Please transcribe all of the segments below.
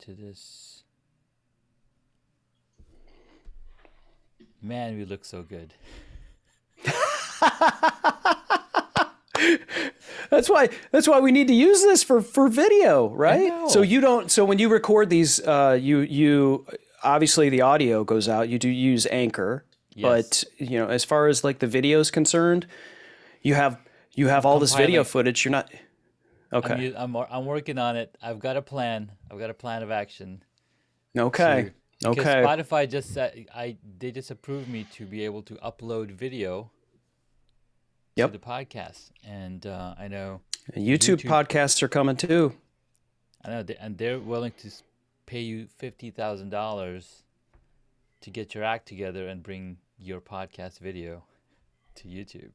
to this. Man, we look so good. That's why we need to use this for video, right? So when you record these, you obviously the audio goes out. You do use Anchor, Yes. but as far as like the video is concerned, you have all this video footage. You're not okay. I'm working on it. I've got a plan. I've got a plan of action. Okay. Because Okay. Spotify just said they just approved me to be able to upload video to the podcast, and I know YouTube podcasts are coming too. I know, and they're willing to pay you $50,000 to get your act together and bring your podcast video to YouTube.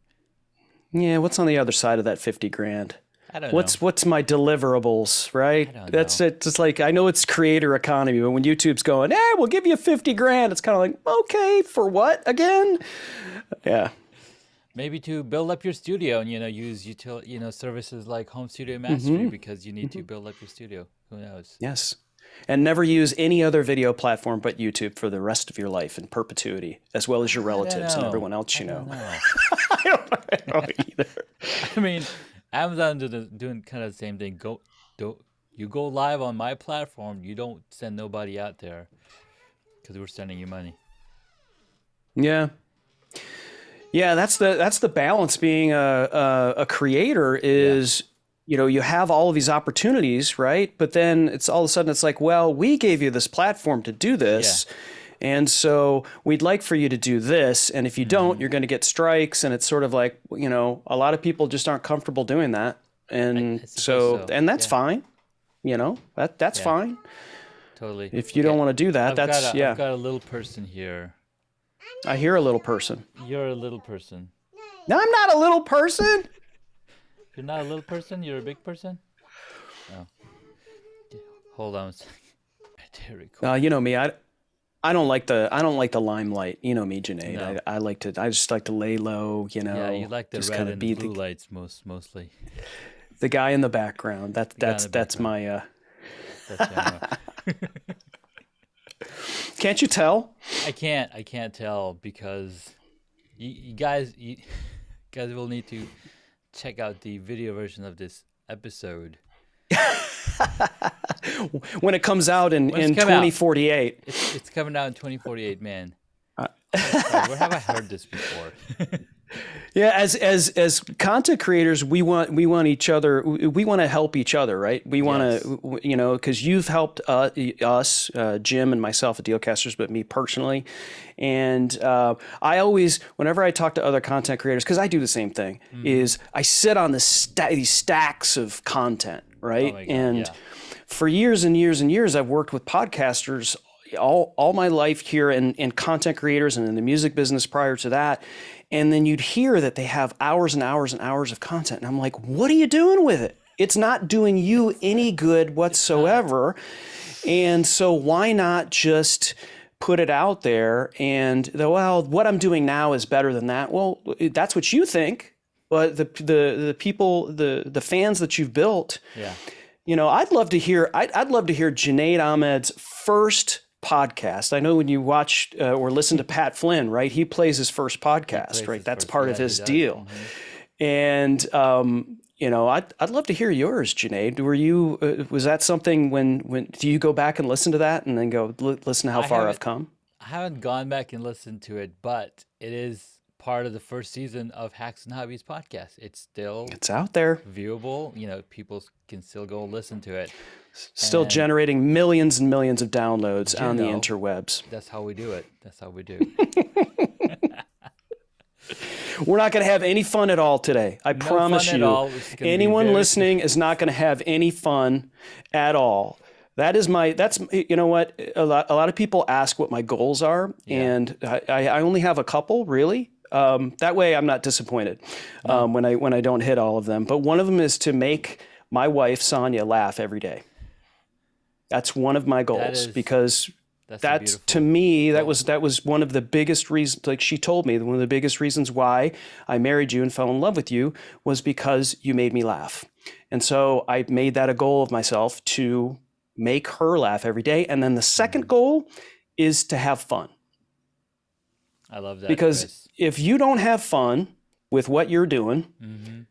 Yeah, what's on the other side of that 50 grand? I don't know. What's my deliverables, right? I don't That's know. it. Just like, I know it's creator economy, but when YouTube's going, we'll give you 50 grand, it's kind of like, okay, for what again? Yeah. Maybe to build up your studio and use services like Home Studio Mastery because you need to build up your studio. Who knows? Yes. And never use any other video platform but YouTube for the rest of your life in perpetuity, as well as your relatives and everyone else you know. I don't know either. I mean, Amazon doing kind of the same thing. You go live on my platform, you don't send nobody out there because we're sending you money. Yeah. Yeah, that's the balance being a creator is, you have all of these opportunities, right? But then it's all of a sudden it's like, well, we gave you this platform to do this. Yeah. And so we'd like for you to do this. And if you don't, you're going to get strikes. And it's sort of like, a lot of people just aren't comfortable doing that. And so, and that's fine. That's fine. Totally. If you don't want to do that, I've got a little person here. I hear a little person. You're a little person. No, I'm not a little person. You're not a little person? You're a big person? Oh. Hold on a second. There we go. You know me, I don't like the limelight. You know me, Junaid. No. I just like to lay low, Yeah, you like the red and the blue lights mostly. The guy in the background. That's my Can't you tell? I can't tell because you guys will need to check out the video version of this episode. When it comes out in 2048. It's coming out in 2048, man. Where have I heard this before? Yeah, as content creators, we want each other. We want to help each other, right? We want to, because you've helped us, Jim and myself at Dealcasters, but me personally. And I always, whenever I talk to other content creators, because I do the same thing, is I sit on these stacks of content, right? Oh my God, for years and years and years, I've worked with podcasters all my life here and content creators and in the music business prior to that. And then you'd hear that they have hours and hours and hours of content. And I'm like, what are you doing with it? It's not doing you any good whatsoever. And so why not just put it out there and, well, what I'm doing now is better than that. Well, that's what you think. But the people, the fans that you've built, I'd love to hear Junaid Ahmed's first podcast. I know when you watch or listen to Pat Flynn, right? He plays his first podcast, right? That's part of his deal. And I'd love to hear yours, Junaid. Were you? Was that something? When do you go back and listen to that and then go listen to how far I've come? I haven't gone back and listened to it, but it is part of the first season of Hacks and Hobbies podcast. It's out there, viewable. People can still go listen to it. Still generating millions and millions of downloads on the interwebs. That's how we do it. That's how we do. We're not going to have any fun at all today. I promise you. Anyone listening is not going to have any fun at all. That's you know what? A lot of people ask what my goals are, and I only have a couple, really. That way I'm not disappointed when I don't hit all of them. But one of them is to make my wife, Sonia, laugh every day. That's one of my goals because that's to me, that was one of the biggest reasons, like she told me, one of the biggest reasons why I married you and fell in love with you was because you made me laugh. And so I made that a goal of myself to make her laugh every day. And then the second goal is to have fun. I love that, Because Chris. if you don't have fun with what you're doing,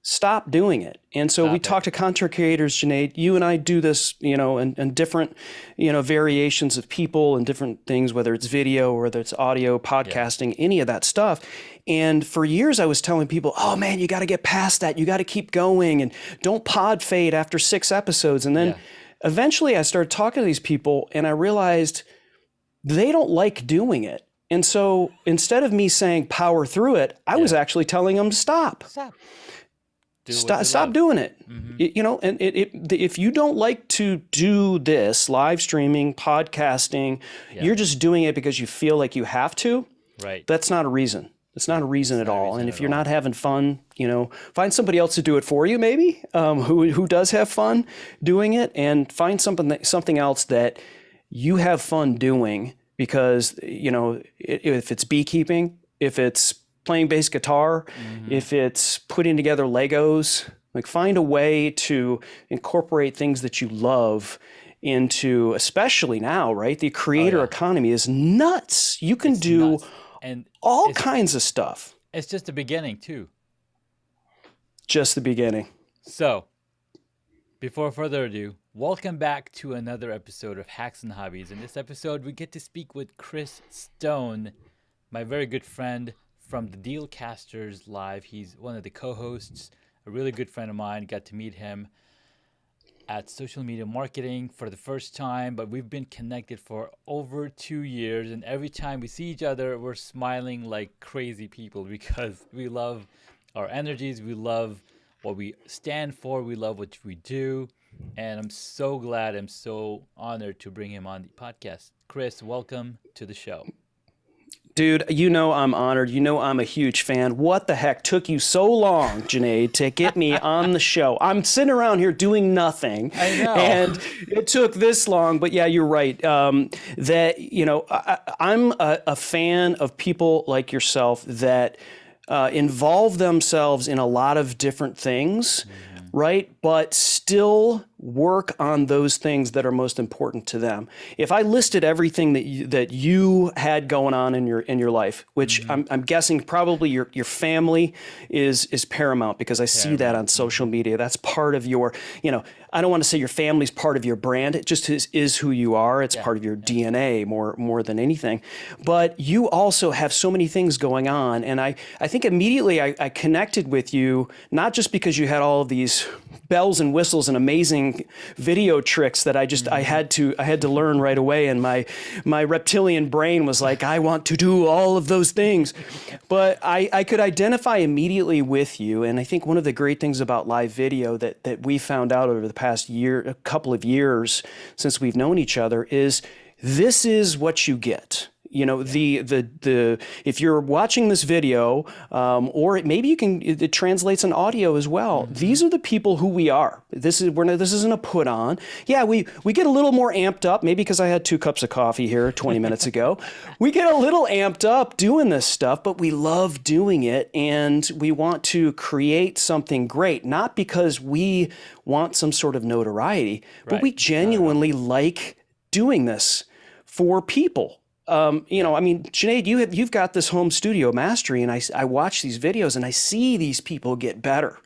stop doing it. And so we talk to content creators, Junaid. You and I do this, and different, variations of people and different things, whether it's video or whether it's audio, podcasting, any of that stuff. And for years I was telling people, oh man, you got to get past that. You got to keep going and don't pod fade after 6 episodes. And then eventually I started talking to these people and I realized they don't like doing it. And so instead of me saying power through it, I was actually telling them to stop. Stop doing it. And if you don't like to do this, live streaming, podcasting, you're just doing it because you feel like you have to. Right. That's not a reason. It's not a reason at all. And if you're not having fun, find somebody else to do it for you, maybe, who does have fun doing it, and find something else that you have fun doing. Because, if it's beekeeping, if it's playing bass guitar, if it's putting together Legos, like find a way to incorporate things that you love into, especially now, right? The creator economy is nuts. You can do all kinds of stuff. It's just the beginning too. Just the beginning. So, before further ado, welcome back to another episode of Hacks and Hobbies. In this episode, we get to speak with Chris Stone, my very good friend from the Dealcasters Live. He's one of the co-hosts, a really good friend of mine. Got to meet him at Social Media Marketing for the first time, but we've been connected for over 2 years. And every time we see each other, we're smiling like crazy people because we love our energies. We love what we stand for. We love what we do. And I'm so glad, I'm so honored to bring him on the podcast. Chris, welcome to the show. Dude, I'm honored. I'm a huge fan. What the heck took you so long, Junaid, to get me on the show? I'm sitting around here doing nothing. I know. And it took this long. But yeah, you're right. I'm a fan of people like yourself that involve themselves in a lot of different things, right? But still work on those things that are most important to them. If I listed everything that you had going on in your life, which I'm guessing probably your family is paramount, because I see that on social media. That's part of your, I don't want to say your family's part of your brand. It just is who you are. It's part of your DNA more than anything. But you also have so many things going on. And I think immediately I connected with you, not just because you had all of these bells and whistles and amazing video tricks that I had to learn right away, and my reptilian brain was like, I want to do all of those things. But I could identify immediately with you, and I think one of the great things about live video that we found out over the past a couple of years since we've known each other is this is what you get. If you're watching this video, or it translates in audio as well. These are the people who we are. This isn't a put on. Yeah, we get a little more amped up, maybe because I had 2 cups of coffee here 20 minutes ago. We get a little amped up doing this stuff, but we love doing it, and we want to create something great, not because we want some sort of notoriety, but we genuinely like doing this for people. Junaid, you've got this home studio mastery, and I watch these videos and I see these people get better.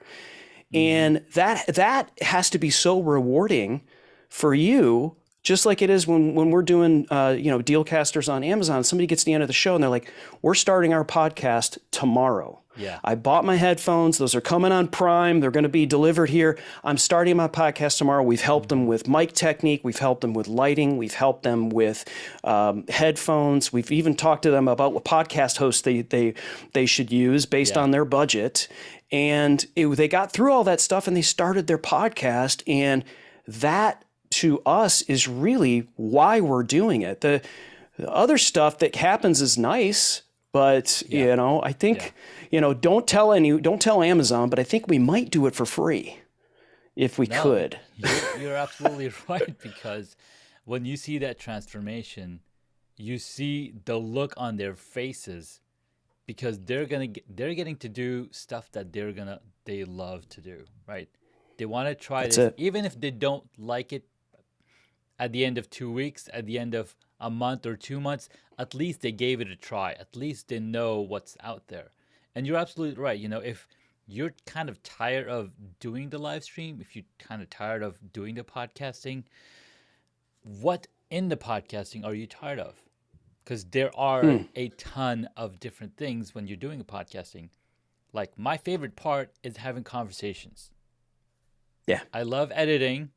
And that has to be so rewarding for you, just like it is when we're doing, Dealcasters on Amazon. Somebody gets to the end of the show and they're like, we're starting our podcast tomorrow. Yeah. I bought my headphones. Those are coming on Prime. They're going to be delivered here. I'm starting my podcast tomorrow. We've helped them with mic technique. We've helped them with lighting. We've helped them with headphones. We've even talked to them about what podcast hosts they should use based on their budget. And they got through all that stuff and they started their podcast. And that, to us, is really why we're doing it. The other stuff that happens is nice, but I think don't tell Amazon, but I think we might do it for free if we could. You're absolutely right, because when you see that transformation, you see the look on their faces, because they're getting to do stuff that they love to do, right? They want to try this, even if they don't like it at the end of 2 weeks, at the end of a month or 2 months, at least they gave it a try. At least they know what's out there. And you're absolutely right. If you're kind of tired of doing the live stream, if you're kind of tired of doing the podcasting, what in the podcasting are you tired of? Because there are a ton of different things when you're doing a podcasting. Like, my favorite part is having conversations. Yeah. I love editing.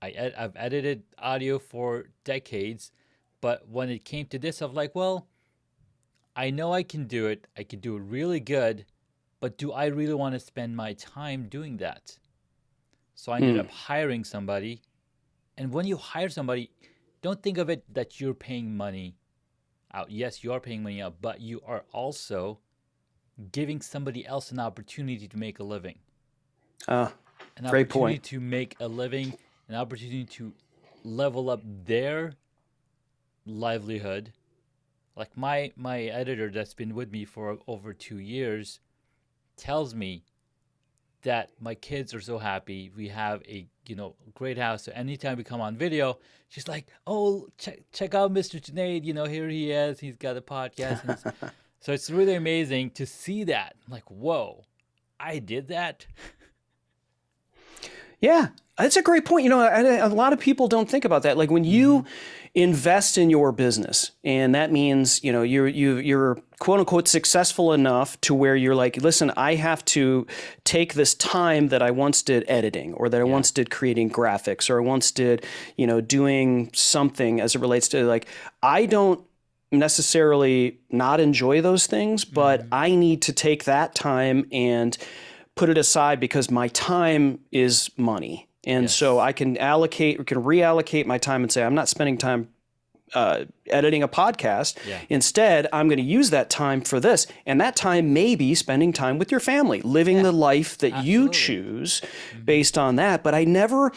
I've edited audio for decades, but when it came to this, I'm like, well, I know I can do it. I can do it really good, but do I really want to spend my time doing that? So I ended up hiring somebody. And when you hire somebody, don't think of it that you're paying money out. Yes, you are paying money out, but you are also giving somebody else an opportunity to make a living. An Great opportunity point. to make a living, an opportunity to level up their livelihood. Like my editor that's been with me for over 2 years tells me that my kids are so happy. We have a great house. So anytime we come on video, she's like, "Oh, check out Mr. Junaid. Here he is. He's got a podcast." And so it's really amazing to see that. I'm like, whoa, I did that. Yeah, that's a great point. A lot of people don't think about that. Like when you invest in your business, and that means you're quote unquote successful enough to where you're like, listen, I have to take this time that I once did editing, or that I once did creating graphics, or I once did doing something as it relates to, like, I don't necessarily not enjoy those things, but I need to take that time and put it aside because my time is money. And so I can reallocate my time and say, I'm not spending time editing a podcast. Yeah. Instead, I'm going to use that time for this. And that time may be spending time with your family, living the life that you choose based on that. But I never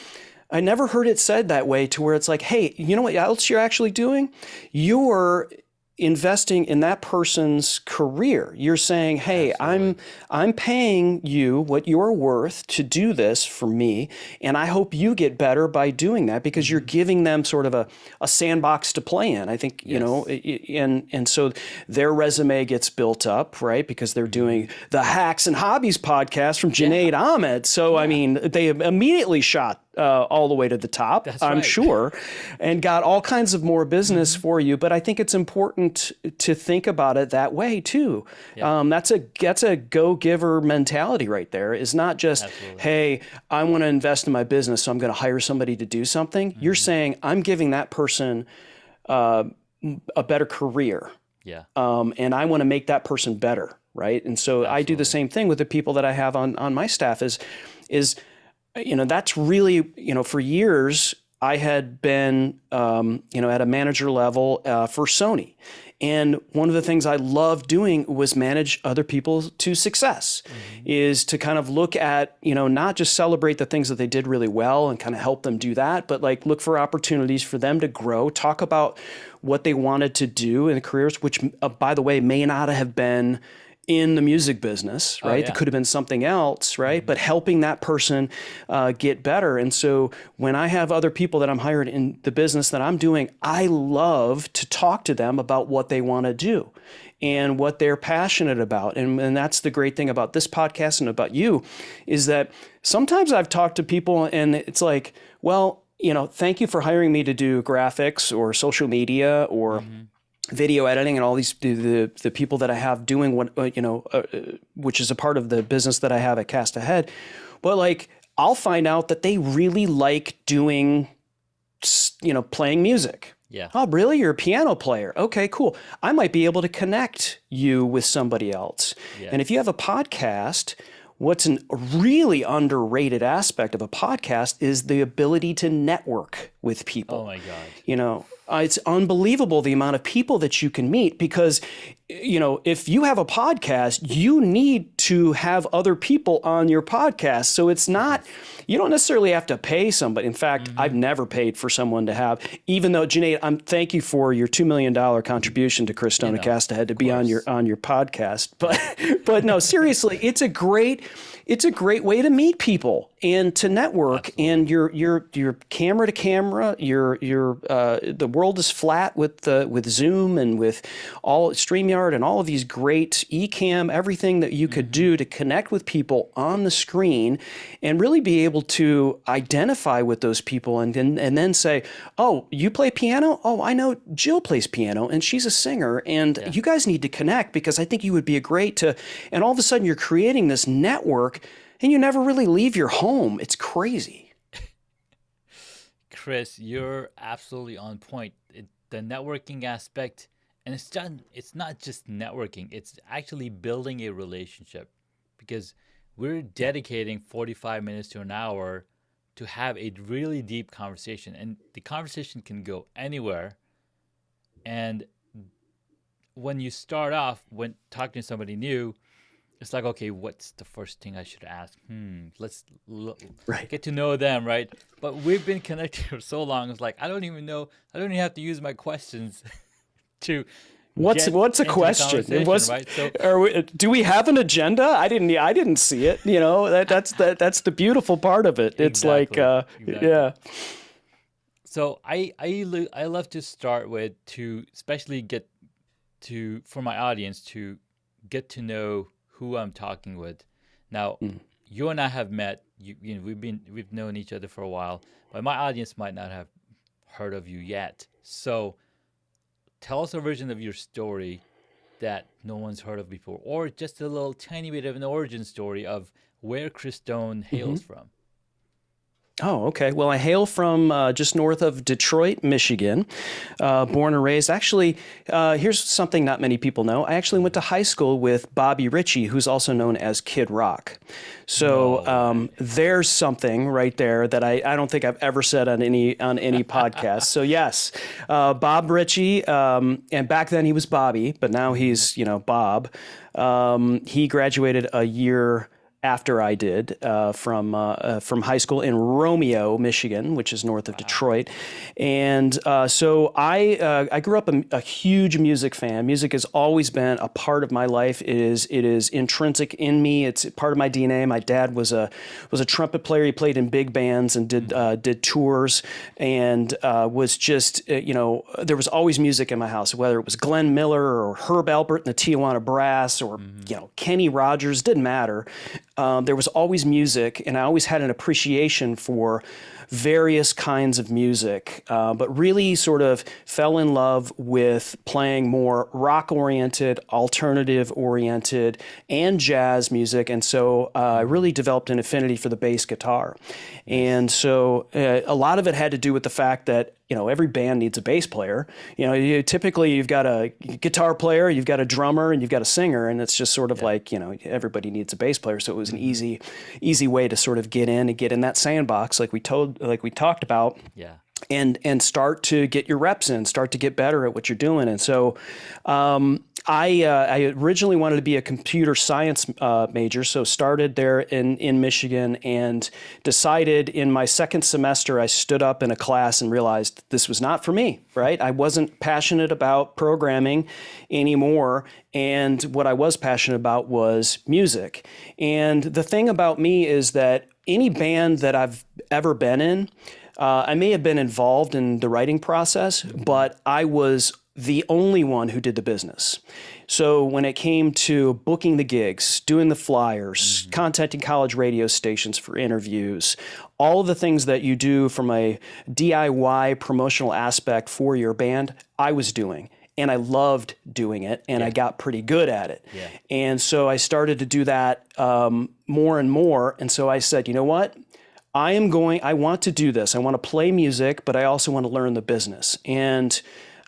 heard it said that way, to where it's like, hey, you know what else you're actually doing? You're investing in that person's career. You're saying, hey, I'm paying you what you're worth to do this for me, and I hope you get better by doing that, because you're giving them sort of a sandbox to play in. I think, and so their resume gets built up, right? Because they're doing the Hacks and Hobbies podcast from Junaid Ahmed. So, I mean, they immediately shot all the way to the top, I'm sure, and got all kinds of more business for you. But I think it's important to think about it that way too. Yeah. That's a go-giver mentality right there. Is not just, hey, I want to invest in my business, so I'm going to hire somebody to do something. You're saying, I'm giving that person a better career. Yeah. And I want to make that person better, right? And so I do the same thing with the people that I have on my staff. Is that's really, for years I had been, at a manager level for Sony. And one of the things I loved doing was manage other people to success, is to kind of look at, not just celebrate the things that they did really well and kind of help them do that, but like look for opportunities for them to grow, talk about what they wanted to do in careers, which, by the way, may not have been in the music business, right? It could have been something else, right? But helping that person get better. And so when I have other people that I'm hired in the business that I'm doing, I love to talk to them about what they want to do and what they're passionate about. And that's the great thing about this podcast and about you, is that sometimes I've talked to people and it's like, well, thank you for hiring me to do graphics or social media or video editing, and all these the people that I have doing what which is a part of the business that I have at Cast Ahead. But like, I'll find out that they really like doing, playing music. Yeah. Oh, really? You're a piano player. Okay, cool. I might be able to connect you with somebody else. Yeah. And if you have a podcast, what's a really underrated aspect of a podcast is the ability to network with people. Oh my God. It's unbelievable the amount of people that you can meet, because, if you have a podcast, you need to have other people on your podcast. So it's not, you don't necessarily have to pay somebody. In fact, I've never paid for someone to have, even though, Junaid, thank you for your $2 million contribution to Chris Stone and Cast Ahead to be on your podcast. But no, seriously, it's a great way to meet people and to network. Absolutely. And your camera to camera camera. The world is flat with Zoom and with all StreamYard and all of these great Ecamm, everything that you could do to connect with people on the screen and really be able to identify with those people and then say, oh, you play piano? Oh, I know Jill plays piano and she's a singer and you guys need to connect because I think you would be a great to, and all of a sudden you're creating this network and you never really leave your home. It's crazy. Chris, you're absolutely on point. The networking aspect, and it's not just networking, it's actually building a relationship because we're dedicating 45 minutes to an hour to have a really deep conversation, and the conversation can go anywhere. And when you start off when talking to somebody new, it's like, okay, what's the first thing I should ask? Let's get to know them, right? But we've been connected for so long. It's like I don't even have to use my questions to. What's a question? Right? So, do we have an agenda? I didn't see it. You know, that's the beautiful part of it. It's exactly. Yeah. So I love to start with to especially for my audience to get to know who I'm talking with. Now, you and I have met. You know, we've known each other for a while, but my audience might not have heard of you yet. So, tell us a version of your story that no one's heard of before, or just a little tiny bit of an origin story of where Chris Stone hails from. Oh, okay. Well, I hail from just north of Detroit, Michigan, born and raised. Actually, here's something not many people know. I actually went to high school with Bobby Ritchie, who's also known as Kid Rock. So there's something right there that I don't think I've ever said on any podcast. So yes, Bob Ritchie, and back then he was Bobby, but now he's Bob. He graduated a year after I did from high school in Romeo, Michigan, which is north of Detroit. And so I grew up a huge music fan. Music has always been a part of my life. It is intrinsic in me. It's part of my DNA. My dad was a trumpet player. He played in big bands and did tours and was just, there was always music in my house, whether it was Glenn Miller or Herb Alpert and the Tijuana Brass or, Kenny Rogers, didn't matter. There was always music, and I always had an appreciation for various kinds of music, but really sort of fell in love with playing more rock-oriented, alternative-oriented, and jazz music. And so I really developed an affinity for the bass guitar. And so a lot of it had to do with the fact that every band needs a bass player. Typically you've got a guitar player, you've got a drummer, and you've got a singer, and it's just sort of like, everybody needs a bass player. So it was an easy way to sort of get in that sandbox, like we talked about. Yeah. And start to get your reps in, start to get better at what you're doing. And so I originally wanted to be a computer science major, so started there in Michigan and decided in my second semester, I stood up in a class and realized this was not for me, right? I wasn't passionate about programming anymore. And what I was passionate about was music. And the thing about me is that any band that I've ever been in, I may have been involved in the writing process, but I was the only one who did the business. So when it came to booking the gigs, doing the flyers, contacting college radio stations for interviews, all of the things that you do from a DIY promotional aspect for your band, I was doing. And I loved doing it, and I got pretty good at it. Yeah. And so I started to do that more and more. And so I said, you know what? I want to do this. I want to play music, but I also want to learn the business. And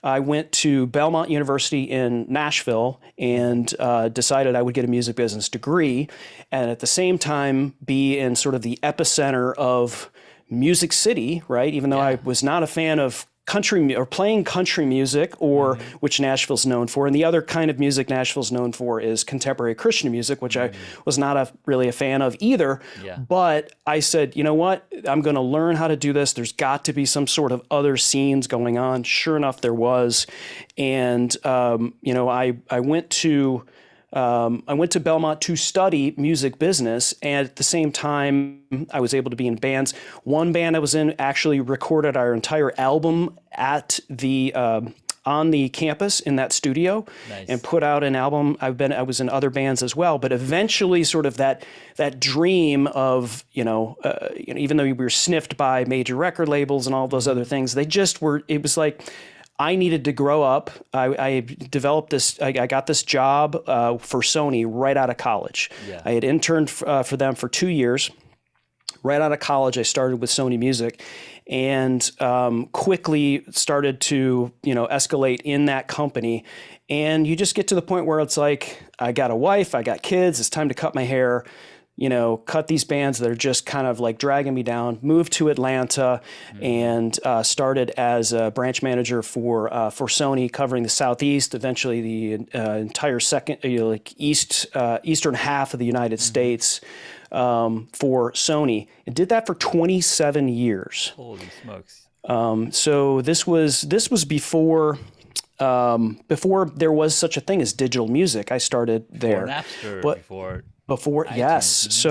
I went to Belmont University in Nashville and decided I would get a music business degree and at the same time be in sort of the epicenter of Music City, right? Even though I was not a fan of country or playing country music, or which Nashville's known for, and the other kind of music Nashville's known for is contemporary Christian music, which I was not really a fan of either. Yeah. But I said, you know what? I'm going to learn how to do this. There's got to be some sort of other scenes going on. Sure enough, there was, and I went to I went to Belmont to study music business, and at the same time, I was able to be in bands. One band I was in actually recorded our entire album at the on the campus in that studio, Nice. and put out an album. I was in other bands as well, but eventually, sort of that dream of even though we were sniffed by major record labels and all those other things, they just were. It was like, I needed to grow up. I developed this. I got this job for Sony right out of college. Yeah. I had interned for them for 2 years. Right out of college, I started with Sony Music, and quickly started to escalate in that company. And you just get to the point where it's like, I got a wife, I got kids. It's time to cut my hair. Cut these bands that are just kind of like dragging me down. Moved to Atlanta and started as a branch manager for Sony, covering the Southeast, eventually the entire eastern half of the United States for Sony. And did that for 27 years. Holy smokes! So this was before there was such a thing as digital music. I started there. Napster, Before, iTunes. yes.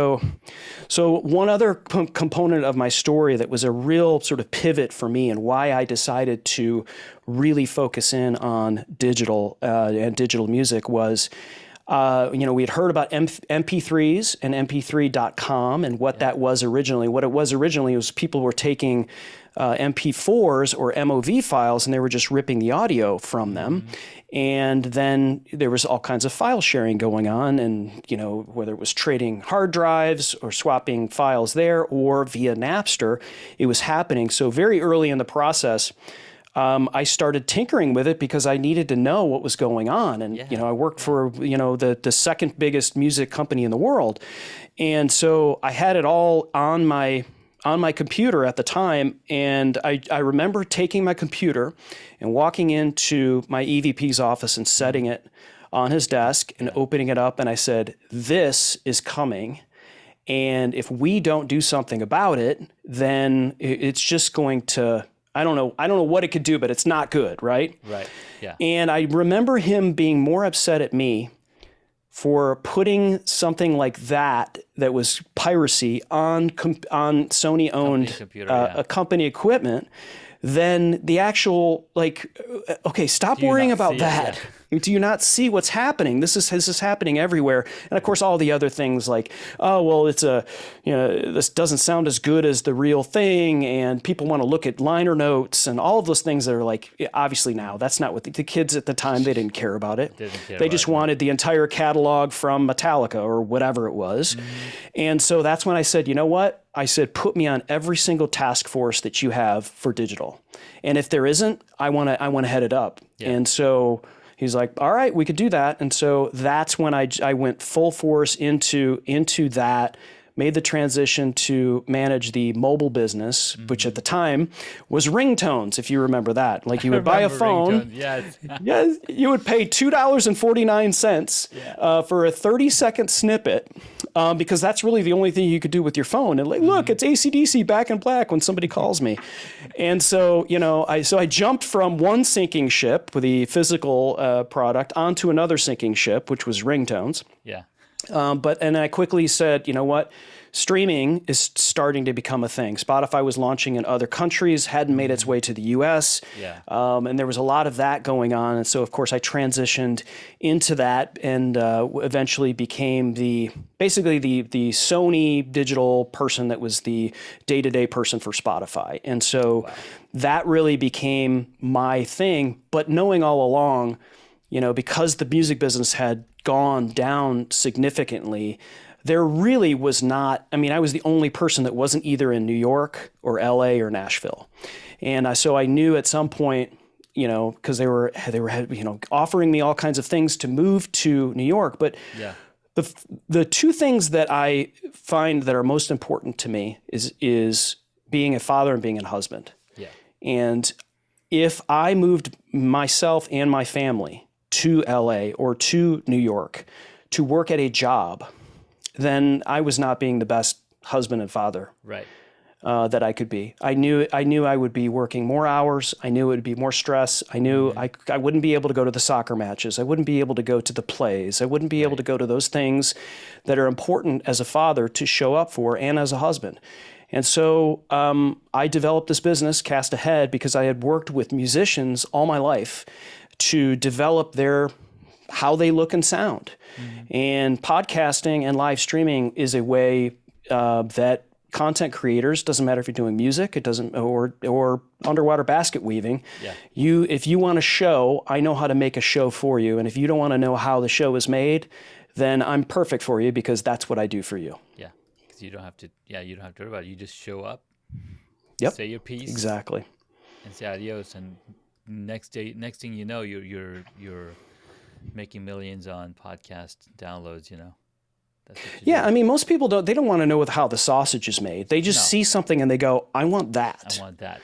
So one other component of my story that was a real sort of pivot for me, and why I decided to really focus in on digital and digital music was, we had heard about MP3s and MP3.com and what that was originally. What it was originally was people were taking MP4s or MOV files, and they were just ripping the audio from them. And then there was all kinds of file sharing going on, and whether it was trading hard drives or swapping files there or via Napster, it was happening. So very early in the process, I started tinkering with it because I needed to know what was going on. And, I worked for, the second biggest music company in the world. And so I had it all on my computer at the time. And I remember taking my computer and walking into my EVP's office and setting it on his desk and opening it up. And I said, this is coming. And if we don't do something about it, then it's just going to, I don't know what it could do, but it's not good, right? Right. Yeah. And I remember him being more upset at me for putting something like that was piracy on Sony-owned company equipment than the actual, okay, stop worrying about that. Do you not see what's happening? This is happening everywhere. And of course, all the other things like, oh, well, this doesn't sound as good as the real thing. And people want to look at liner notes and all of those things that are like, obviously now that's not what the kids at the time, they didn't care about it. They just wanted the entire catalog from Metallica or whatever it was. And so that's when I said, you know what? I said, put me on every single task force that you have for digital. And if there isn't, I want to head it up. Yeah. And so he's like, all right, we could do that. And so that's when I went full force into that, made the transition to manage the mobile business, which at the time was ringtones, if you remember that. Like you would buy a phone. Yes. Yes, you would pay $2.49 for a 30-second snippet because that's really the only thing you could do with your phone. And look, it's AC/DC Back in Black when somebody calls me. And so, I jumped from one sinking ship with the physical product onto another sinking ship, which was ringtones. Yeah. And I quickly said, you know what? Streaming is starting to become a thing. Spotify was launching in other countries, hadn't made its way to the US. Yeah. And there was a lot of that going on. And so, of course, I transitioned into that and eventually became basically the Sony digital person that was the day-to-day person for Spotify. And so that really became my thing. But knowing all along, because the music business had gone down significantly, there really was not, I was the only person that wasn't either in New York or LA or Nashville. And so I knew at some point, because they were offering me all kinds of things to move to New York. But the two things that I find that are most important to me is being a father and being a husband. Yeah. And if I moved myself and my family to LA or to New York to work at a job, then I was not being the best husband and father. Right. that I could be. I knew I would be working more hours. I knew it would be more stress. I knew I wouldn't be able to go to the soccer matches. I wouldn't be able to go to the plays. I wouldn't be able to go to those things that are important as a father to show up for and as a husband. And so I developed this business, Cast Ahead, because I had worked with musicians all my life to develop how they look and sound. And podcasting and live streaming is a way that content creators, doesn't matter if you're doing music, it doesn't, or underwater basket weaving. Yeah. If you want a show, I know how to make a show for you. And if you don't want to know how the show is made, then I'm perfect for you because that's what I do for you. Yeah. Because you don't have to worry about it. You just show up, say your piece. Exactly. And say adios. And next thing you know, you're making millions on podcast downloads, Yeah, I mean, most people don't want to know how the sausage is made. They just see something and they go, I want that. I want that.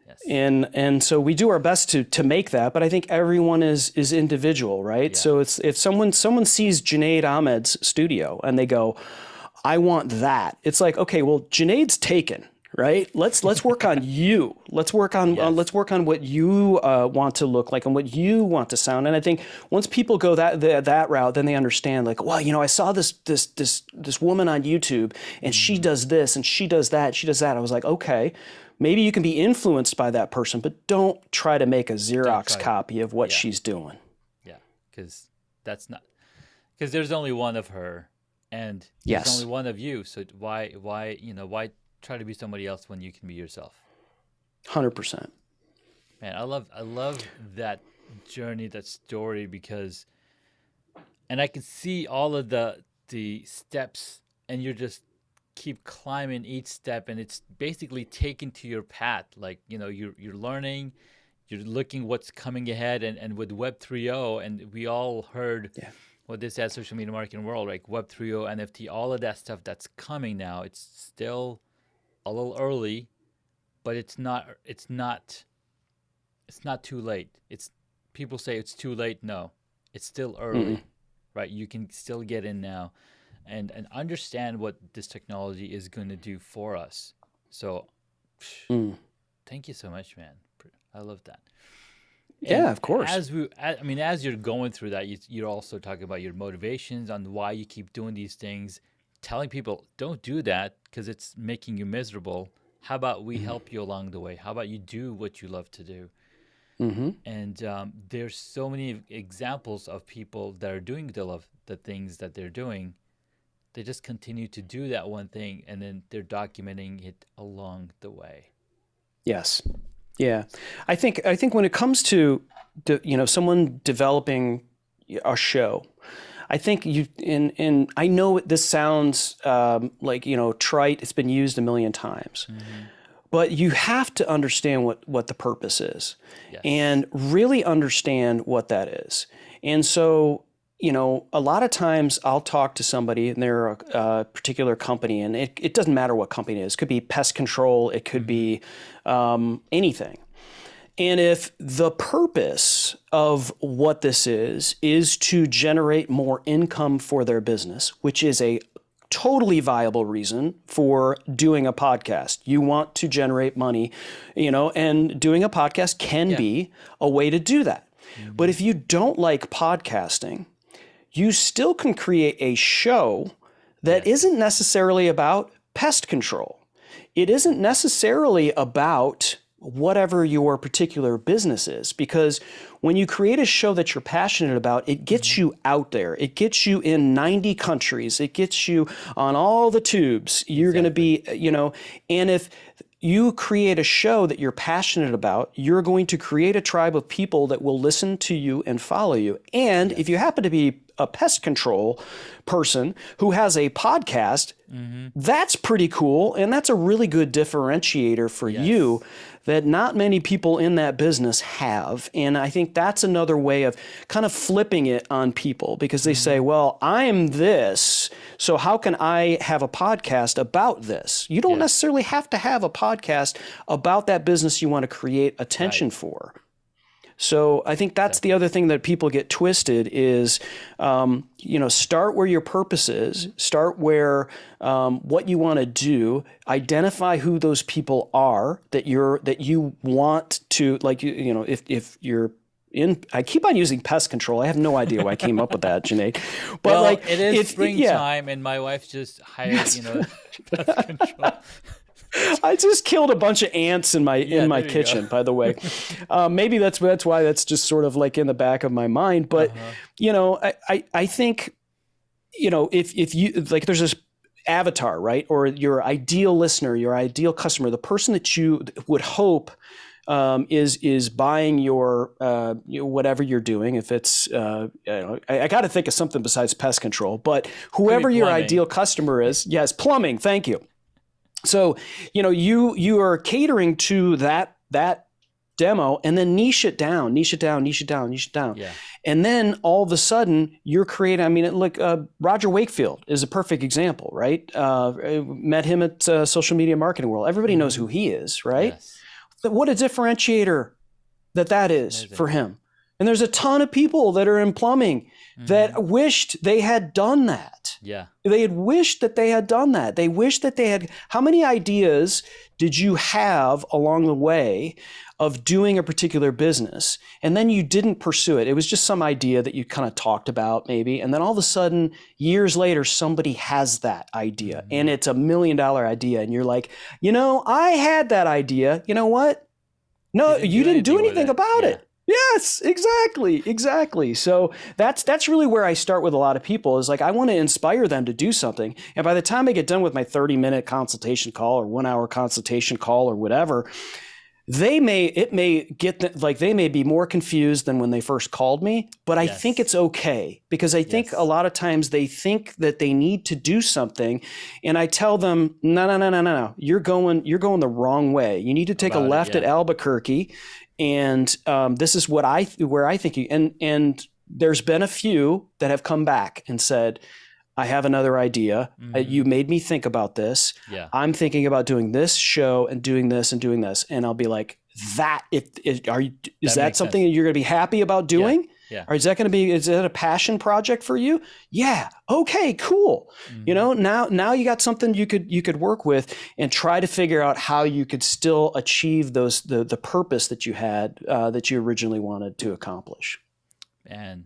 Yes. And so we do our best to make that, but I think everyone is individual, right? Yeah. So if someone sees Junaid Ahmed's studio and they go, I want that. It's like, okay, well, Junaid's taken, right? Let's work on you. Let's work on what you want to look like and what you want to sound. And I think once people go that route, then they understand, like, well, I saw this woman on YouTube and she does this and she does that, she does that. I was like, okay, maybe you can be influenced by that person, but don't try to make a Xerox copy of what she's doing. Yeah, because there's only one of her and there's only one of you. So why try to be somebody else when you can be yourself? 100%. Man, I love that journey, that story, because, and I can see all of the steps, and you're just keep climbing each step, and it's basically taken to your path. Like, you're learning, you're looking what's coming ahead, and with Web 3.0, and we all heard what this as social media marketing world, like Web 3.0, NFT, all of that stuff that's coming now. It's still a little early, but it's not too late. People say it's too late. No, it's still early, right? You can still get in now and understand what this technology is going to do for us. So thank you so much, man. I love that. Yeah, of course. As you're going through that, you're also talking about your motivations on why you keep doing these things, telling people don't do that because it's making you miserable. How about we help you along the way? How about you do what you love to do? And there's so many examples of people that are doing the things that they're doing. They just continue to do that one thing, and then they're documenting it along the way. Yes. Yeah. I think when it comes to someone developing a show, I think and I know this sounds like trite. It's been used a million times, but you have to understand what the purpose is, and really understand what that is. And so a lot of times I'll talk to somebody and they're a particular company, and it doesn't matter what company it is. It could be pest control. It could be anything. And if the purpose of what this is to generate more income for their business, which is a totally viable reason for doing a podcast. You want to generate money, and doing a podcast can be a way to do that. But if you don't like podcasting, you still can create a show that isn't necessarily about pest control. It isn't necessarily about whatever your particular business is, because when you create a show that you're passionate about, it gets you out there. It gets you in 90 countries. It gets you on all the tubes. You're going to be, and if you create a show that you're passionate about, you're going to create a tribe of people that will listen to you and follow you. And if you happen to be a pest control person who has a podcast, that's pretty cool. And that's a really good differentiator for you that not many people in that business have. And I think that's another way of kind of flipping it on people, because they say, well, I'm this, so how can I have a podcast about this? You don't necessarily have to have a podcast about that business you want to create attention for. So I think that's the other thing that people get twisted is, start where your purpose is, start where what you want to do, identify who those people are that you want to, like, if you're I keep on using pest control. I have no idea why I came up with that, Junaid. But well, it is springtime, and my wife just hired, pest control. I just killed a bunch of ants in my kitchen, by the way. Maybe that's why that's just sort of like in the back of my mind. But I think if you like, there's this avatar, right, or your ideal listener, your ideal customer, the person that you would hope is buying your whatever you're doing. If it's I got to think of something besides pest control, but whoever your ideal customer is, yes, plumbing. Thank you. So, you are catering to that demo, and then niche it down. Yeah. And then all of a sudden you're creating, Roger Wakefield is a perfect example, right? Met him at Social Media Marketing World. Everybody knows who he is, right? Yes. What a differentiator that is for him. And there's a ton of people that are in plumbing that wished they had done that. Yeah. They had wished that they had done that. They wished that they had. How many ideas did you have along the way of doing a particular business, and then you didn't pursue it? It was just some idea that you kind of talked about maybe, and then all of a sudden, years later, somebody has that idea, and it's $1 million idea, and you're like, I had that idea. You know what? No, you didn't do anything about it. Yes, exactly. So that's really where I start with a lot of people is like, I want to inspire them to do something. And by the time I get done with my 30-minute consultation call or 1-hour consultation call or whatever, they may be more confused than when they first called me, but I think it's okay, because I think a lot of times they think that they need to do something, and I tell them, no, you're going the wrong way. You need to take a left at Albuquerque. And this is where I think and there's been a few that have come back and said, I have another idea. You made me think about this. Yeah. I'm thinking about doing this show and doing this and doing this. And I'll be like, is that something that you're going to be happy about doing? Yeah. Or is that a passion project for you? Yeah. Okay, cool. Now you got something you could work with and try to figure out how you could still achieve the purpose that you had, that you originally wanted to accomplish. Man,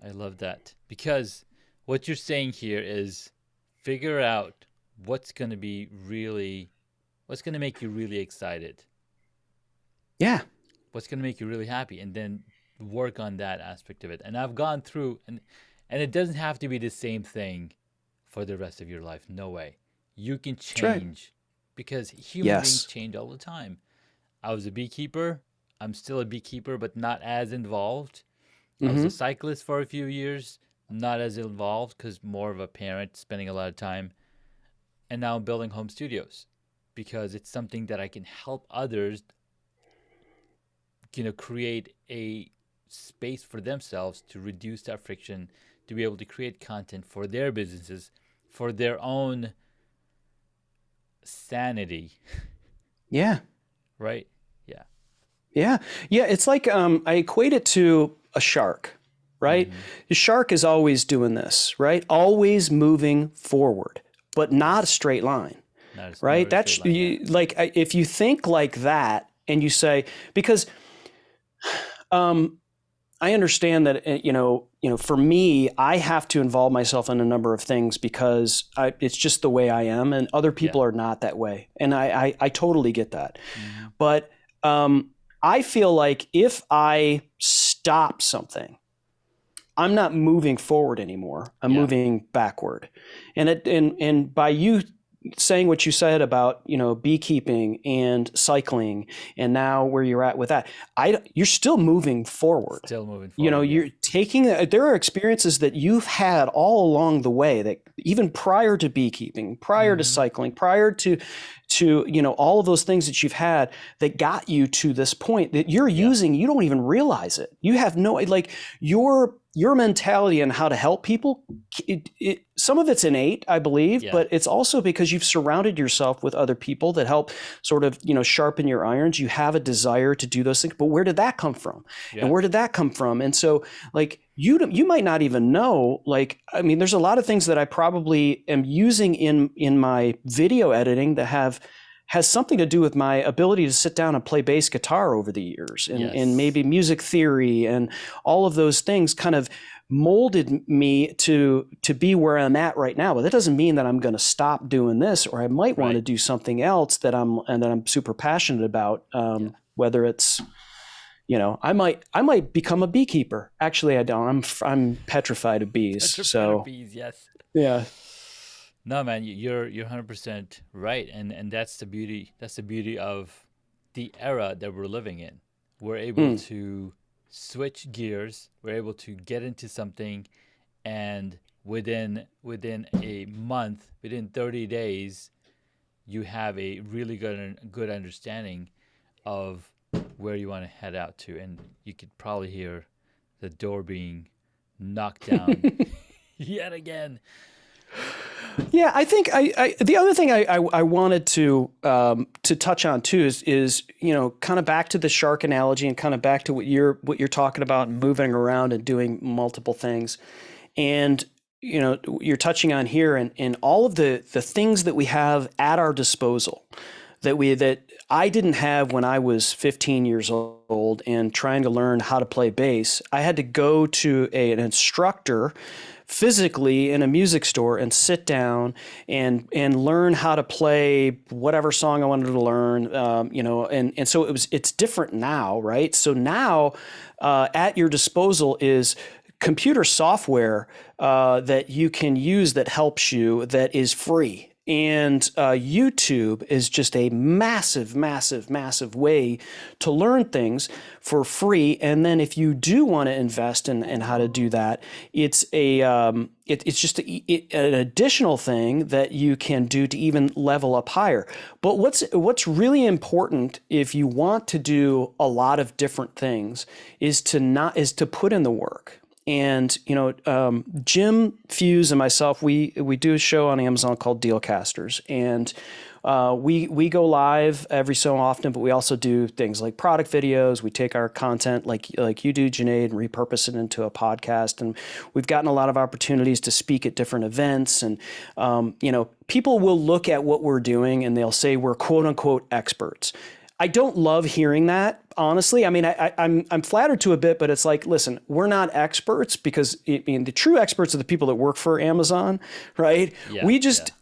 I love that, because what you're saying here is figure out what's going to make you really excited. Yeah. What's going to make you really happy, and then work on that aspect of it. And I've gone through, and it doesn't have to be the same thing for the rest of your life. No way. You can change, because human beings change all the time. I was a beekeeper. I'm still a beekeeper, but not as involved. I was a cyclist for a few years, not as involved, because more of a parent, spending a lot of time. And now I'm building home studios, because it's something that I can help others, create a space for themselves to reduce that friction, to be able to create content for their businesses, for their own sanity. Yeah. Right? Yeah. Yeah. Yeah. It's like, I equate it to a shark, right? The shark is always doing this, right? Always moving forward, but not a straight line, right? That's like, if you think like that and you say, because, I understand that, for me, I have to involve myself in a number of things because it's just the way I am, and other people are not that way. And I totally get that. But I feel like if I stop something, I'm not moving forward anymore. I'm moving backward. And by you saying what you said about, beekeeping and cycling, and now where you're at with that, you're still moving forward. You're taking, there are experiences that you've had all along the way that even prior to beekeeping, prior to cycling, prior to all of those things that you've had that got you to this point that you're using, you don't even realize it. You have no, like, your mentality and how to help people, some of it's innate, I believe, but it's also because you've surrounded yourself with other people that help sort of, sharpen your irons. You have a desire to do those things, but where did that come from? And where did that come from? And so like, you might not even know, like, I mean, there's a lot of things that I probably am using in my video editing that has something to do with my ability to sit down and play bass guitar over the years, and maybe music theory and all of those things kind of molded me to be where I'm at right now. But that doesn't mean that I'm going to stop doing this, or I might want to do something else that I'm super passionate about. Whether it's, I might become a beekeeper. Actually, I don't. I'm petrified of bees. Petrified of bees, yes. Yeah. No, man, you're 100% right, and that's the beauty. That's the beauty of the era that we're living in. We're able to switch gears. We're able to get into something, and within a month, within 30 days, you have a really good understanding of where you want to head out to, and you could probably hear the door being knocked down yet again. Yeah, I think the other thing I wanted to touch on too is kind of back to the shark analogy and kind of back to what you're talking about, moving around and doing multiple things, and you're touching on here and all of the things that we have at our disposal that I didn't have when I was 15 years old and trying to learn how to play bass. I had to go to an instructor physically in a music store and sit down and learn how to play whatever song I wanted to learn, and so it's different now, right? So now at your disposal is computer software that you can use that helps you, that is free. And YouTube is just a massive, massive, massive way to learn things for free. And then if you do want to invest in how to do that, it's it's just an additional thing that you can do to even level up higher. But what's really important if you want to do a lot of different things is to put in the work. And, Jim Fuse and myself, we do a show on Amazon called Dealcasters, and we go live every so often, but we also do things like product videos. We take our content like you do, Junaid, and repurpose it into a podcast. And we've gotten a lot of opportunities to speak at different events. And, people will look at what we're doing and they'll say we're quote unquote experts. I don't love hearing that, honestly. I mean, I'm flattered to a bit, but it's like, listen, we're not experts because the true experts are the people that work for Amazon, right? Yeah, we just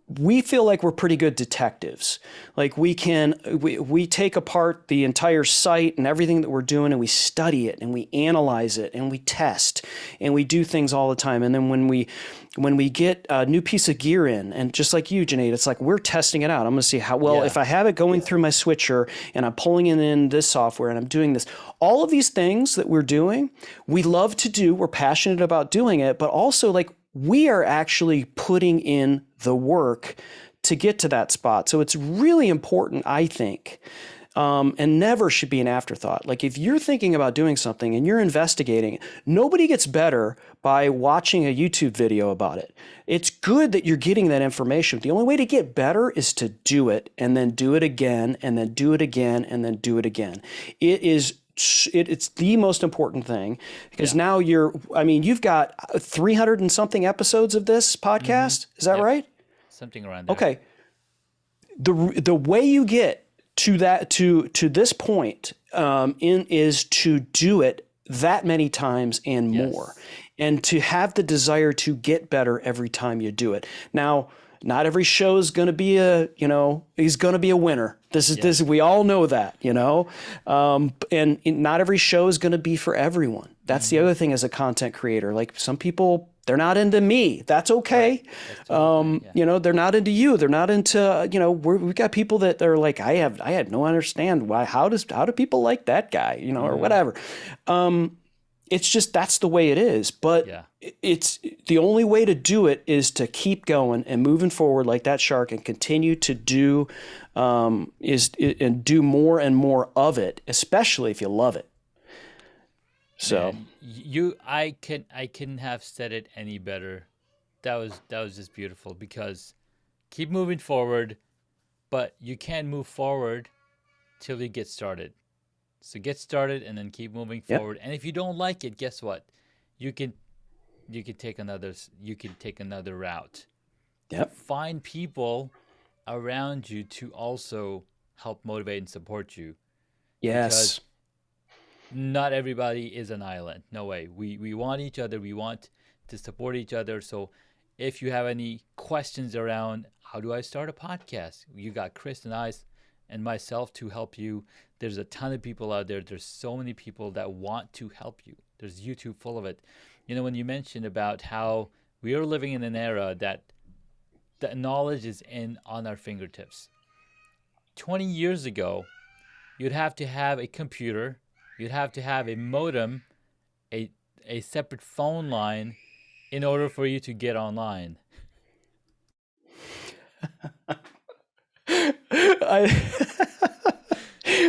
we feel like we're pretty good detectives. Like we take apart the entire site and everything that we're doing, and we study it and we analyze it and we test and we do things all the time. And then when we get a new piece of gear in, and just like you, Junaid, it's like we're testing it out. I'm going to see how well, if I have it going through my switcher and I'm pulling it in this software and I'm doing this. All of these things that we're doing, we love to do. We're passionate about doing it, but also like we are actually putting in the work to get to that spot. So it's really important, I think, and never should be an afterthought. Like if you're thinking about doing something and you're investigating, nobody gets better by watching a YouTube video about it. It's good that you're getting that information. The only way to get better is to do it and then do it again and then do it again and then do it again. It's the most important thing because now you've got 300 and something episodes of this podcast. Is that right? Something around there. Okay. The way you get to this point is to do it that many times and more, and to have the desire to get better every time you do it. Now, not every show is going to be he's going to be a winner. This we all know that, and not every show is going to be for everyone. That's the other thing as a content creator. Like some people, they're not into me. That's okay. Right. That's totally, they're not into you. They're not into, we've got people that are like, I had no understand why, how do people like that guy, or whatever. It's just, that's the way it is. But it's the only way to do it is to keep going and moving forward like that shark and continue to do, and do more and more of it, especially if you love it. So Man, I couldn't have said it any better. That was just beautiful because keep moving forward, but you can't move forward till you get started. So get started and then keep moving yep, forward. And if you don't like it, guess what? You can you can take another route. yep, Find people around you to also help motivate and support you because yes, not everybody is an island. No way. We want each other. We want to support each other. So if you have any questions around how do I start a podcast, you got Chris and I and myself to help you. There's a ton of people out there. There's so many people that want to help you. There's YouTube full of it. You know, when you mentioned about how we are living in an era that knowledge is in on our fingertips. 20 years ago, you'd have to have a computer, you'd have to have a modem, a a separate phone line in order for you to get online. I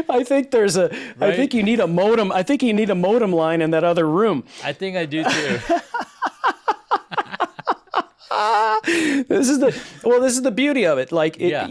I think there's a I Right? think you need a modem. I think you need a modem line in that other room. I think I do too. This is the beauty of it. Like Yeah.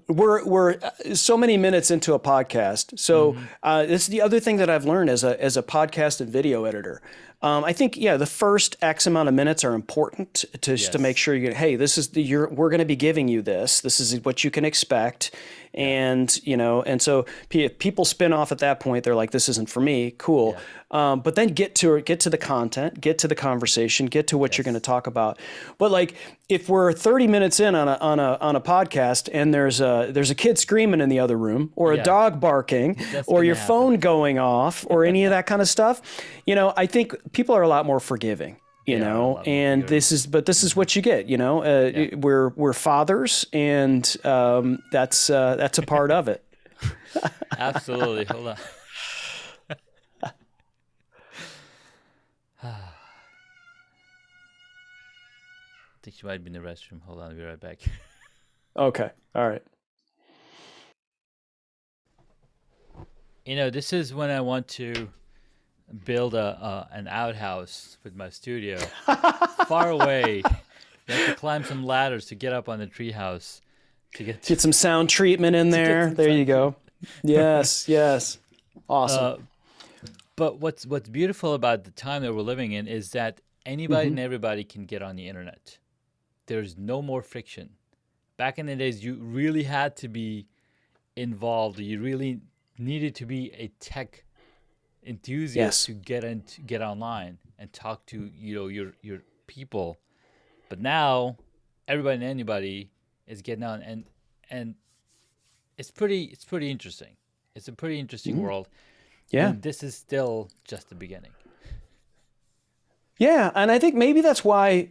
we're so many minutes into a podcast. So this is the other thing that I've learned as a podcast and video editor. I think the first X amount of minutes are important to make Yes. sure hey, this is we're going to be giving you this. This is what you can expect. And and so people spin off at that point. They're like, this isn't for me. Cool. But then get to the content, get to the conversation, get to what you're going to talk about. But like if we're 30 minutes in on a podcast and there's a kid screaming in the other room or a Yeah. dog barking That's or gonna your happen. phone going off or any of that kind of stuff, I think people are a lot more forgiving. They are a lot more And forgiving. this is what you get. We're fathers, and that's a part of it. Absolutely. Hold on. I think she might be in the restroom. Hold on, I'll be right back. Okay, all right. This is when I want to build an outhouse with my studio far away. You have to climb some ladders to get up on the treehouse to get to. Get some sound treatment in there. some There you sound go. Yes, yes. Awesome. But what's beautiful about the time that we're living in is that anybody and everybody can get on the internet. There's no more friction. Back in the days, you really had to be involved. You really needed to be a tech enthusiast Yes. to get online and talk to your people. But now, everybody and anybody is getting on, and it's pretty interesting. It's a pretty interesting world. Yeah. And this is still just the beginning. Yeah, and I think maybe that's why,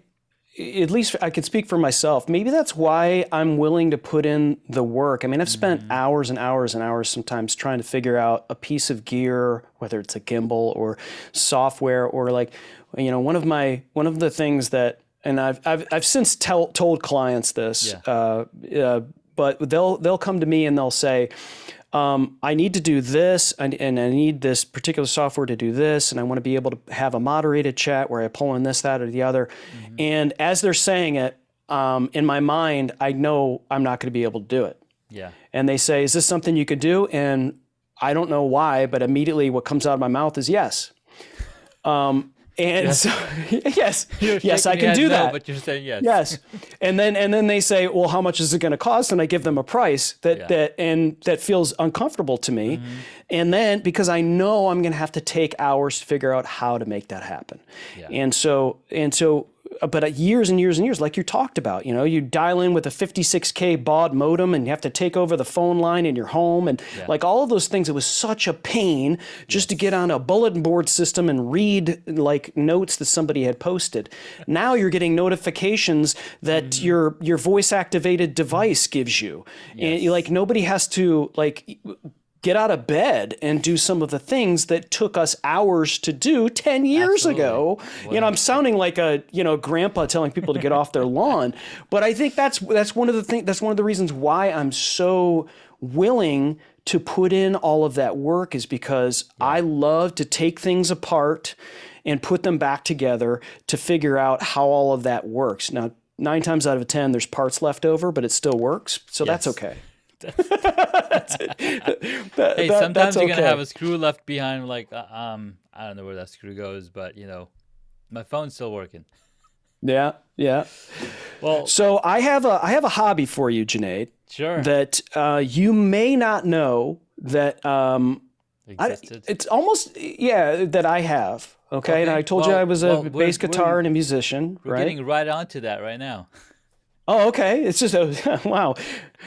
at least I could speak for myself, maybe that's why I'm willing to put in the work. I mean, I've spent hours and hours and hours sometimes trying to figure out a piece of gear, whether it's a gimbal or software or like, one of the things that, and I've since told clients this, but they'll come to me and they'll say, I need to do this, and I need this particular software to do this, and I want to be able to have a moderated chat where I pull in this, that, or the other. And as they're saying it, in my mind, I know I'm not going to be able to do it. Yeah. And they say, is this something you could do? And I don't know why, but immediately what comes out of my mouth is yes. So yes, yes, I can do that. But you're saying yes. Yes, and then they say, well, how much is it going to cost? And I give them a price that feels uncomfortable to me, and then because I know I'm going to have to take hours to figure out how to make that happen, and so. But years and years and years, like you talked about, you dial in with a 56K baud modem and you have to take over the phone line in your home and like all of those things. It was such a pain just to get on a bulletin board system and read like notes that somebody had posted. Now you're getting notifications that your voice activated device gives you. And like nobody has to like get out of bed and do some of the things that took us hours to do 10 years ago. I'm sounding like a, grandpa telling people to get off their lawn, but I think that's one of the reasons why I'm so willing to put in all of that work is because I love to take things apart and put them back together to figure out how all of that works. Now, 9 times out of 10, there's parts left over, but it still works. So that's okay. That's it. Hey, sometimes you're going to have a screw left behind. Like, I don't know where that screw goes, but my phone's still working. Yeah. Well, so I have a hobby for you, Junaid. Sure. That you may not know that it's almost that I have. Okay, and I told you I was a bass guitar and a musician. We're getting right onto that right now. Oh, okay. It's just wow,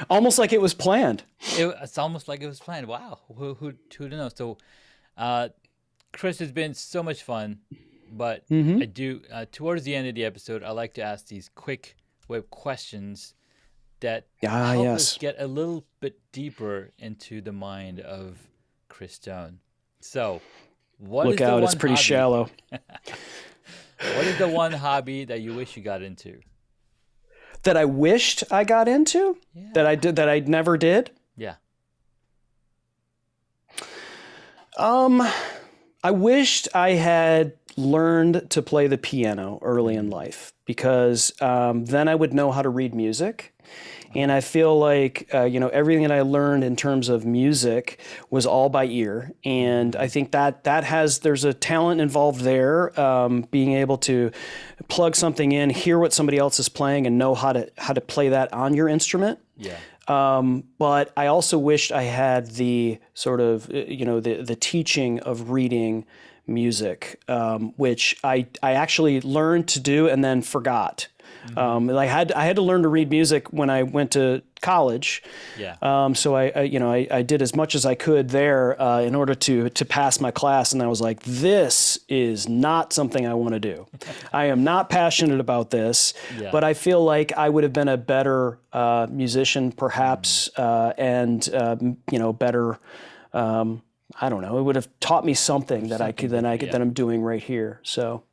almost like it was planned. It's almost like it was planned. Wow, who'd know? So, Chris, has been so much fun, but I do towards the end of the episode, I like to ask these quick web questions that help us get a little bit deeper into the mind of Chris Stone. So, look out! It's pretty shallow. What is the one hobby that you wish you got into? That I wished I got into? Yeah. That I never did? Yeah. I wished I had learned to play the piano early in life because then I would know how to read music. And I feel like, everything that I learned in terms of music was all by ear. And I think there's a talent involved there, being able to plug something in, hear what somebody else is playing and know how to play that on your instrument. Yeah. But I also wished I had the sort of, the teaching of reading music, which I actually learned to do and then forgot. I had to learn to read music when I went to college. Yeah. So I did as much as I could there in order to pass my class, and I was like, this is not something I want to do. I am not passionate about this, but I feel like I would have been a better musician, perhaps, and better. I don't know. It would have taught me something that that I'm doing right here. So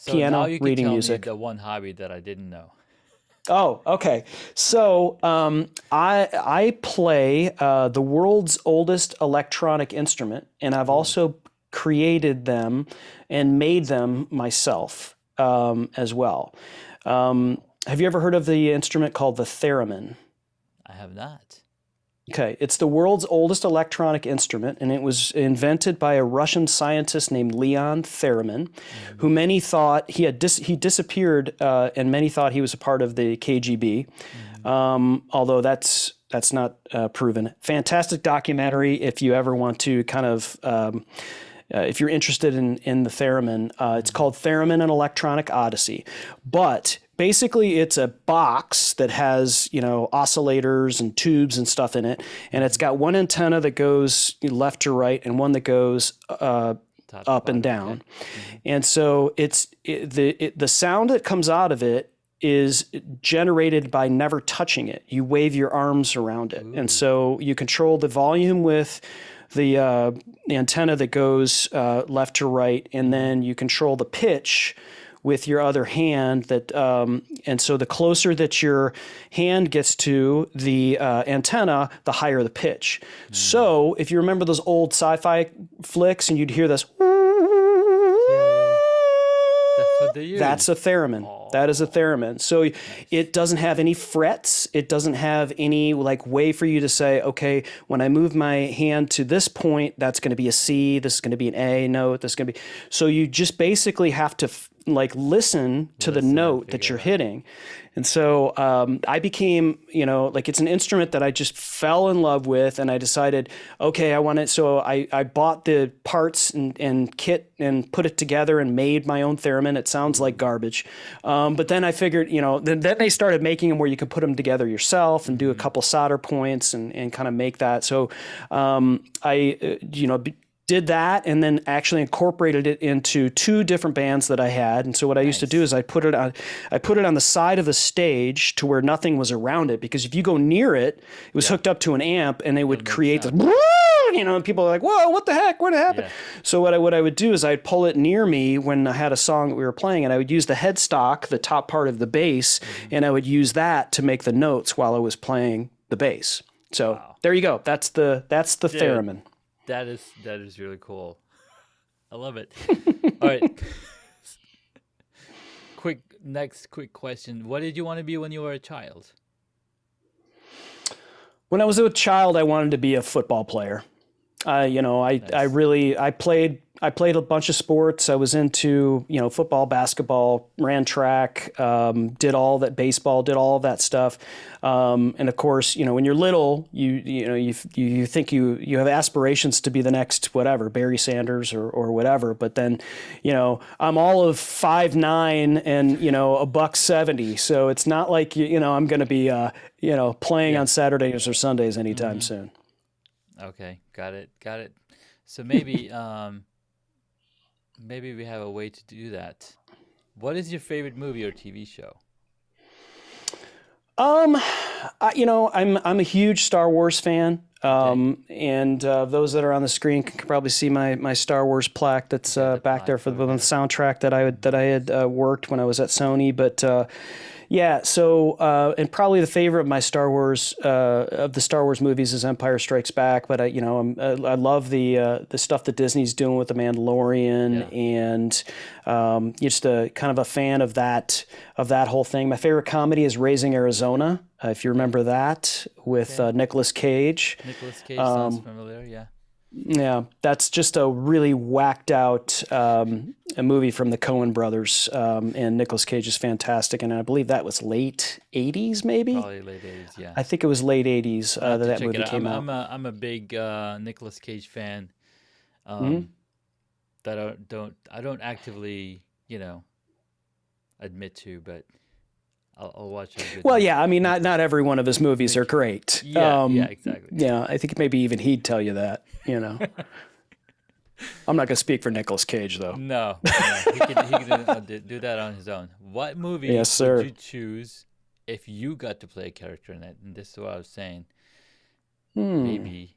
piano, now you can reading tell music. Me the one hobby that I didn't know. Oh, okay. So I play the world's oldest electronic instrument, and I've also created them and made them myself as well. Have you ever heard of the instrument called the theremin? I have not. Okay, it's the world's oldest electronic instrument, and it was invented by a Russian scientist named Leon Theremin, who many thought he disappeared, and many thought he was a part of the KGB, although that's not proven. Fantastic documentary if you ever want to kind of. If you're interested in the theremin, it's called Theremin: An Electronic Odyssey. But basically, it's a box that has oscillators and tubes and stuff in it, and it's got one antenna that goes left to right and one that goes up and down. Okay. And so the sound that comes out of it is generated by never touching it. You wave your arms around it, and so you control the volume with the antenna that goes left to right, and then you control the pitch with your other hand. And so the closer that your hand gets to the antenna, the higher the pitch. So if you remember those old sci-fi flicks, and you'd hear this. What they use. That's a theremin. Oh. That is a theremin. So it doesn't have any frets. It doesn't have any way for you to say, okay, when I move my hand to this point, that's going to be a C. This is going to be an A note. This is going to be. So you just basically have to listen to the note that you're hitting. And so I became, it's an instrument that I just fell in love with, and I decided, okay, I want it. So I bought the parts and kit and put it together and made my own theremin. It sounds like garbage. But then I figured, then they started making them where you could put them together yourself and do a couple solder points and kind of make that. So I did that, and then actually incorporated it into 2 different bands that I had. And so what I used to do is I put it on the side of the stage to where nothing was around it, because if you go near it, it was hooked up to an amp, and it would create this, and people are like, whoa, what the heck? What happened? Yeah. So what I would do is I'd pull it near me when I had a song that we were playing, and I would use the headstock, the top part of the bass, and I would use that to make the notes while I was playing the bass. So Wow. there you go. That's the theremin. That is really cool. I love it. All right. Quick question. What did you want to be when you were a child? When I was a child, I wanted to be a football player. I played a bunch of sports. I was into, football, basketball, ran track, did all that, baseball, did all of that stuff. And of course, when you're little, you think you have aspirations to be the next whatever, Barry Sanders or whatever. But then, I'm all of 5'9" and, $170. So it's not like, I'm going to be, playing on Saturdays or Sundays anytime soon. Okay, got it. So maybe maybe we have a way to do that. What is your favorite movie or TV show? I'm a huge Star Wars fan. And those that are on the screen can probably see my Star Wars plaque that's back there for the soundtrack that I had worked when I was at Sony. But yeah, so and probably the favorite of my Star Wars of the Star Wars movies is Empire Strikes Back. But I love the stuff that Disney's doing with the Mandalorian, and just a kind of a fan of that whole thing. My favorite comedy is Raising Arizona, if you remember that, with Nicolas Cage. Nicolas Cage sounds familiar, yeah. Yeah, that's just a really whacked out a movie from the Coen brothers, and Nicolas Cage is fantastic. And I believe that was late 80s, maybe? Probably late 80s, yeah. I think it was late 80s that movie came out. I'm a big Nicolas Cage fan. That I don't actively, admit to, but I'll watch a good movie. Yeah, I mean, not every one of his movies are great. Yeah, exactly. Yeah, I think maybe even he'd tell you that, I'm not going to speak for Nicolas Cage, though. No, he can do that on his own. What movie would you choose if you got to play a character in it? And this is what I was saying. Maybe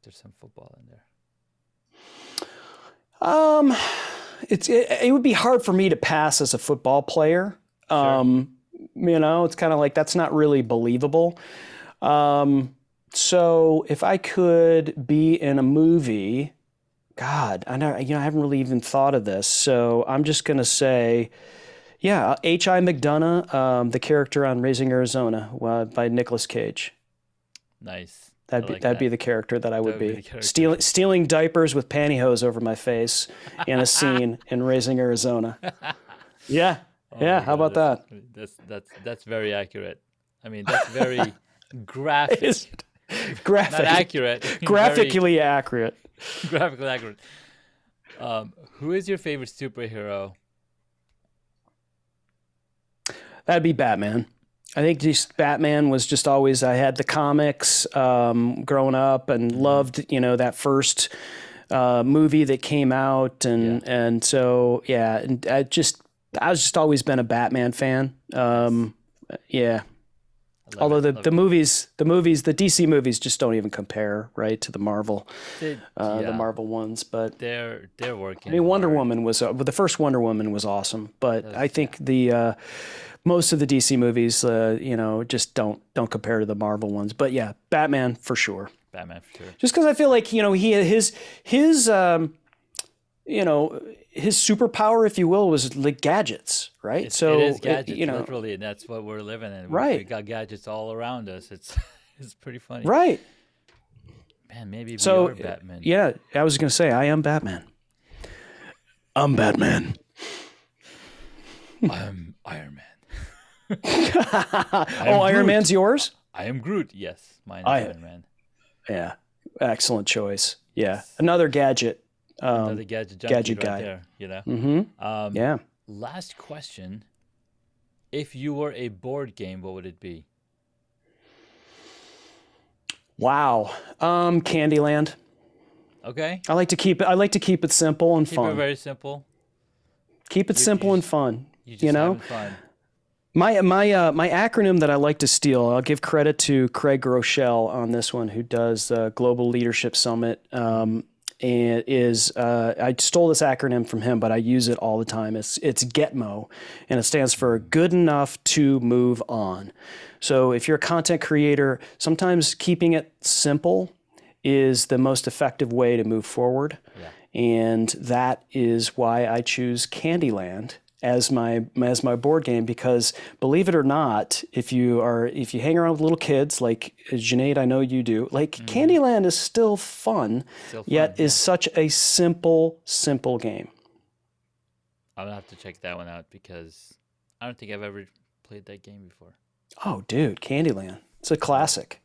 there's some football in there. It would be hard for me to pass as a football player. Sure. It's kind of like that's not really believable. So if I could be in a movie, God, I haven't really even thought of this. So I'm just gonna say, yeah, H.I. McDonough, the character on Raising Arizona, by Nicolas Cage. Nice. That'd be the character that I would be. Stealing diapers with pantyhose over my face in a scene in Raising Arizona. Yeah. How about that? That's very accurate. I mean, that's very graphic. Graphic. Not accurate. Graphically accurate. Graphically accurate. Who is your favorite superhero? That'd be Batman. I think just Batman was just always, I had the comics growing up and loved, that first movie that came out. And so, yeah, and I was just always been a Batman fan. Yeah. Although the movies, the DC movies just don't even compare, right, to the Marvel, the Marvel ones. But they're working. I mean, Wonder Woman was the first Wonder Woman was awesome, but I think the most of the DC movies, just don't compare to the Marvel ones. But yeah, Batman for sure. Just because I feel like his superpower, if you will, was like gadgets, right? It is gadgets, literally, and that's what we're living in. Right. We got gadgets all around us. It's pretty funny. Right. Man, maybe we are Batman. Yeah, I was going to say, I am Batman. I'm Batman. I'm Iron Man. Iron Man's yours? I am Groot. Yes, mine is Iron Man. Yeah, excellent choice. Yeah, yes. Another gadget. Another gadget guy. Right there, Mm-hmm. Yeah. Last question. If you were a board game, what would it be? Wow. Candyland. Okay. I like to keep it simple and fun. Keep it very simple. Keep it simple and fun. You having fun. My acronym that I like to steal, I'll give credit to Craig Groeschel on this one, who does the Global Leadership Summit. and is I stole this acronym from him, but I use it all the time. It's GETMO, and it stands for Good Enough to Move On. So if you're a content creator, sometimes keeping it simple is the most effective way to move forward. Yeah. And that is why I choose Candyland as my board game, because believe it or not, if you hang around with little kids like Junaid, I know you do, like Candyland is still fun, yet is such a simple game. I'm gonna have to check that one out because I don't think I've ever played that game before. Oh, dude, Candyland. It's a classic.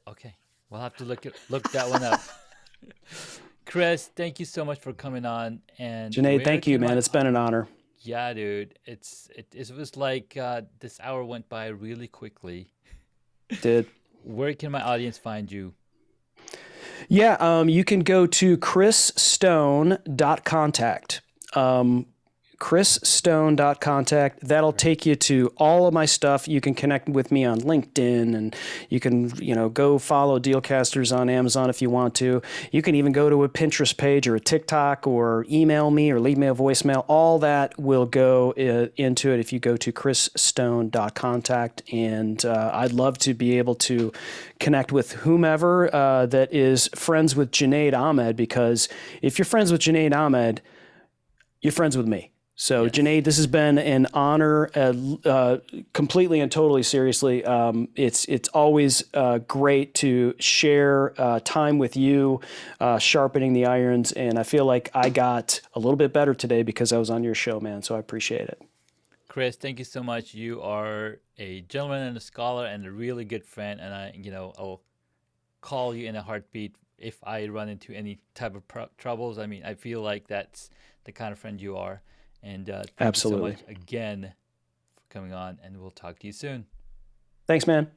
Okay. We'll have to look that one up. Chris, thank you so much for coming on. And Junaid, thank you, man. It's been an honor. Yeah, dude. It was like this hour went by really quickly. It did. Where can my audience find you? Yeah, you can go to chrisstone.contact. chrisstone.contact. That'll take you to all of my stuff. You can connect with me on LinkedIn, and you can, go follow Dealcasters on Amazon if you want to. You can even go to a Pinterest page or a TikTok, or email me or leave me a voicemail. All that will go into it if you go to chrisstone.contact. And I'd love to be able to connect with whomever that is friends with Junaid Ahmed, because if you're friends with Junaid Ahmed, you're friends with me. So, yes. Junaid, this has been an honor, completely and totally seriously. It's always great to share time with you, sharpening the irons, and I feel like I got a little bit better today because I was on your show, man, so I appreciate it. Chris, thank you so much. You are a gentleman and a scholar and a really good friend, and I'll call you in a heartbeat if I run into any type of troubles. I mean, I feel like that's the kind of friend you are. And thank Absolutely. you so much again for coming on, and we'll talk to you soon. Thanks, man.